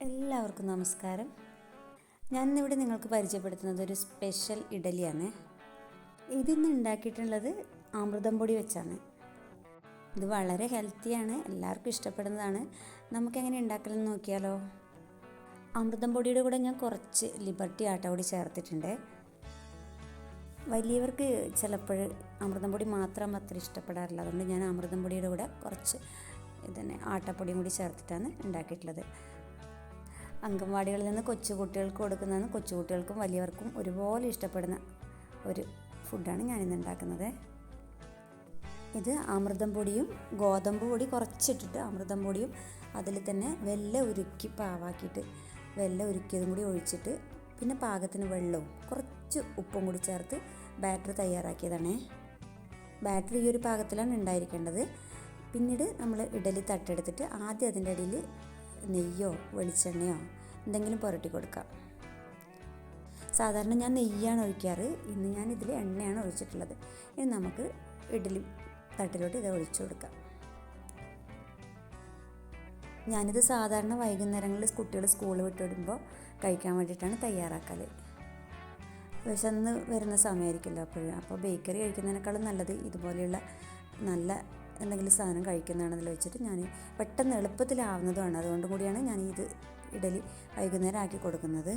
എല്ലാവർക്കും നമസ്കാരം. ഞാനിന്നിവിടെ നിങ്ങൾക്ക് പരിചയപ്പെടുത്തുന്നത് ഒരു സ്പെഷ്യൽ ഇഡലിയാണ്. ഇതിന്ന് ഉണ്ടാക്കിയിട്ടുള്ളത് അമൃതം പൊടി വെച്ചാണ്. ഇത് വളരെ ഹെൽത്തിയാണ്, എല്ലാവർക്കും ഇഷ്ടപ്പെടുന്നതാണ്. നമുക്കെങ്ങനെ ഉണ്ടാക്കലെന്ന് നോക്കിയാലോ. അമൃതം പൊടിയുടെ കൂടെ ഞാൻ കുറച്ച് ലിബർട്ടി ആട്ട പൊടി ചേർത്തിട്ടുണ്ട്. വലിയവർക്ക് ചിലപ്പോൾ അമൃതം പൊടി മാത്രം അത്ര ഇഷ്ടപ്പെടാറില്ല, അതുകൊണ്ട് ഞാൻ അമൃതം പൊടിയുടെ കൂടെ കുറച്ച് ആട്ടപ്പൊടിയും കൂടി ചേർത്തിട്ടാണ് ഉണ്ടാക്കിയിട്ടുള്ളത്. അംഗൻവാടികളിൽ നിന്ന് കൊച്ചുകുട്ടികൾക്ക് കൊടുക്കുന്നതാണ്. കൊച്ചുകുട്ടികൾക്കും വലിയവർക്കും ഒരുപോലെ ഇഷ്ടപ്പെടുന്ന ഒരു ഫുഡാണ് ഞാനിന്ന് ഉണ്ടാക്കുന്നത്. ഇത് അമൃതം പൊടിയും ഗോതമ്പ് പൊടി കുറച്ചിട്ടിട്ട് അമൃതം പൊടിയും അതിൽ തന്നെ വെല്ല ഉരുക്കി പാവാക്കിയിട്ട് വെല്ല ഉരുക്കിയതും കൂടി ഒഴിച്ചിട്ട് പിന്നെ പാകത്തിന് വെള്ളവും കുറച്ച് ഉപ്പും കൂടി ചേർത്ത് ബാറ്റർ തയ്യാറാക്കിയതാണ്. ബാറ്റർ ഈ ഒരു പാകത്തിലാണ് ഉണ്ടായിരിക്കേണ്ടത്. പിന്നീട് നമ്മൾ ഇഡലി തട്ടെടുത്തിട്ട് ആദ്യം അതിൻ്റെ ഇടയിൽ നെയ്യോ വെളിച്ചെണ്ണയോ എന്തെങ്കിലും പുരട്ടി കൊടുക്കാം. സാധാരണ ഞാൻ നെയ്യാണ് ഒഴിക്കാറ്, ഇന്ന് ഞാൻ ഇതിൽ എണ്ണയാണ് ഒഴിച്ചിട്ടുള്ളത്. ഇനി നമുക്ക് ഇഡലി തട്ടിലോട്ട് ഇത് ഒഴിച്ചു കൊടുക്കാം. ഞാനിത് സാധാരണ വൈകുന്നേരങ്ങളിൽ കുട്ടികൾ സ്കൂൾ വിട്ട് വരുമ്പോൾ കഴിക്കാൻ വേണ്ടിയിട്ടാണ് തയ്യാറാക്കൽ. വിശന്ന് വരുന്ന സമയമായിരിക്കുമല്ലോ അപ്പോൾ ബേക്കറി കഴിക്കുന്നതിനേക്കാളും നല്ലത് ഇതുപോലെയുള്ള നല്ല എന്തെങ്കിലും സാധനം കഴിക്കുന്നതാണെന്ന് വെച്ചിട്ട് ഞാൻ പെട്ടെന്ന് എളുപ്പത്തിലാവുന്നതുമാണ്. അതുകൊണ്ടും കൂടിയാണ് ഞാൻ ഇത് ഇഡലി വൈകുന്നേരം ആക്കി കൊടുക്കുന്നത്.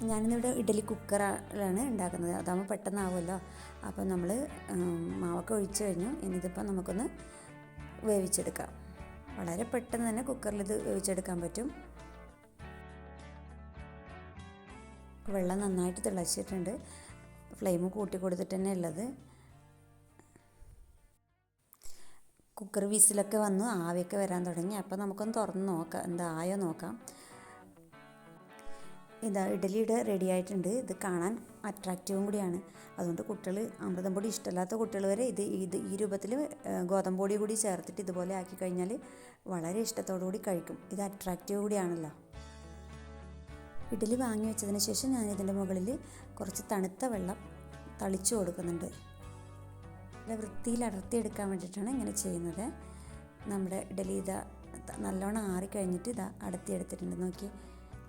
ഞാനിന്നിവിടെ ഇഡലി കുക്കറിലാണ് ഉണ്ടാക്കുന്നത്, അതാകുമ്പോൾ പെട്ടെന്നാവുമല്ലോ. അപ്പോൾ നമ്മൾ മാവൊക്കെ ഒഴിച്ച് കഴിഞ്ഞു. ഇനിയിതിപ്പോൾ നമുക്കൊന്ന് വേവിച്ചെടുക്കാം. വളരെ പെട്ടെന്ന് തന്നെ കുക്കറിൽ ഇത് വേവിച്ചെടുക്കാൻ പറ്റും. വെള്ളം നന്നായിട്ട് തിളച്ചിട്ടുണ്ട്. ഫ്ലെയിം കൂട്ടി കൊടുത്തിട്ട് തന്നെ ഉള്ളത്. കുക്കർ വിസിലൊക്കെ വന്നു, ആവിയൊക്കെ വരാൻ തുടങ്ങി. അപ്പോൾ നമുക്കൊന്ന് തുറന്ന് നോക്കാം, എന്താ ആയോ നോക്കാം. ഇതാ ഇഡലിയുടെ റെഡി ആയിട്ടുണ്ട്. ഇത് കാണാൻ അട്രാക്റ്റീവും കൂടിയാണ്. അതുകൊണ്ട് കുട്ടികൾ അമൃതം പൊടി ഇഷ്ടമില്ലാത്ത കുട്ടികൾ വരെ ഈ രൂപത്തിൽ ഗോതമ്പ് പൊടി കൂടി ചേർത്തിട്ട് ഇതുപോലെ ആക്കി കഴിഞ്ഞാൽ വളരെ ഇഷ്ടത്തോടു കൂടി കഴിക്കും. ഇത് അട്രാക്റ്റീവ് കൂടിയാണല്ലോ. ഇഡലി വാങ്ങി വെച്ചതിന് ശേഷം ഞാനിതിൻ്റെ മുകളിൽ കുറച്ച് തണുത്ത വെള്ളം തളിച്ചു കൊടുക്കുന്നുണ്ട്. വൃത്തിയിൽ അടർത്തിയെടുക്കാൻ വേണ്ടിയിട്ടാണ് ഇങ്ങനെ ചെയ്യുന്നത്. നമ്മുടെ ഇഡലി ഇതാ നല്ലോണം ആറിക്കഴിഞ്ഞിട്ട് ഇതാ അടർത്തിയെടുത്തിട്ടുണ്ട്. നോക്കി,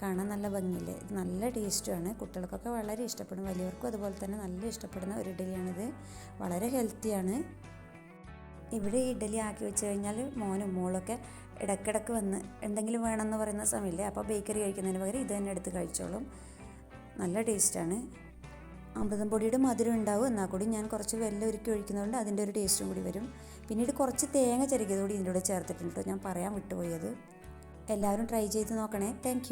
കാണാൻ നല്ല ഭംഗിയില്ലേ. ഇത് നല്ല ടേസ്റ്റുമാണ്, കുട്ടികൾക്കൊക്കെ വളരെ ഇഷ്ടപ്പെടും. വലിയവർക്കും അതുപോലെ തന്നെ നല്ല ഇഷ്ടപ്പെടുന്ന ഒരു ഇഡലിയാണിത്. വളരെ ഹെൽത്തിയാണ്. ഇവിടെ ഈ ഇഡലി ആക്കി വെച്ച് കഴിഞ്ഞാൽ മോനും മോളൊക്കെ ഇടയ്ക്കിടയ്ക്ക് വന്ന് എന്തെങ്കിലും വേണമെന്ന് പറയുന്ന സമയമില്ലേ, അപ്പോൾ ബേക്കറി കഴിക്കുന്നതിന് പകരം ഇത് തന്നെ എടുത്ത് കഴിച്ചോളും. നല്ല ടേസ്റ്റാണ്. അമൃതം പൊടിയുടെ മധുരം ഉണ്ടാവും, എന്നാൽ കൂടി ഞാൻ കുറച്ച് വെല്ലം ഉരുക്കി ഒഴിക്കുന്നതുകൊണ്ട് അതിൻ്റെ ഒരു ടേസ്റ്റും കൂടി വരും. പിന്നീട് കുറച്ച് തേങ്ങ ചിരകിയത് കൂടി ഇതിൻ്റെ കൂടെ ചേർത്തിട്ടുണ്ട്, ഞാൻ പറയാൻ വിട്ടുപോയത്. എല്ലാവരും ട്രൈ ചെയ്ത് നോക്കണേ. താങ്ക്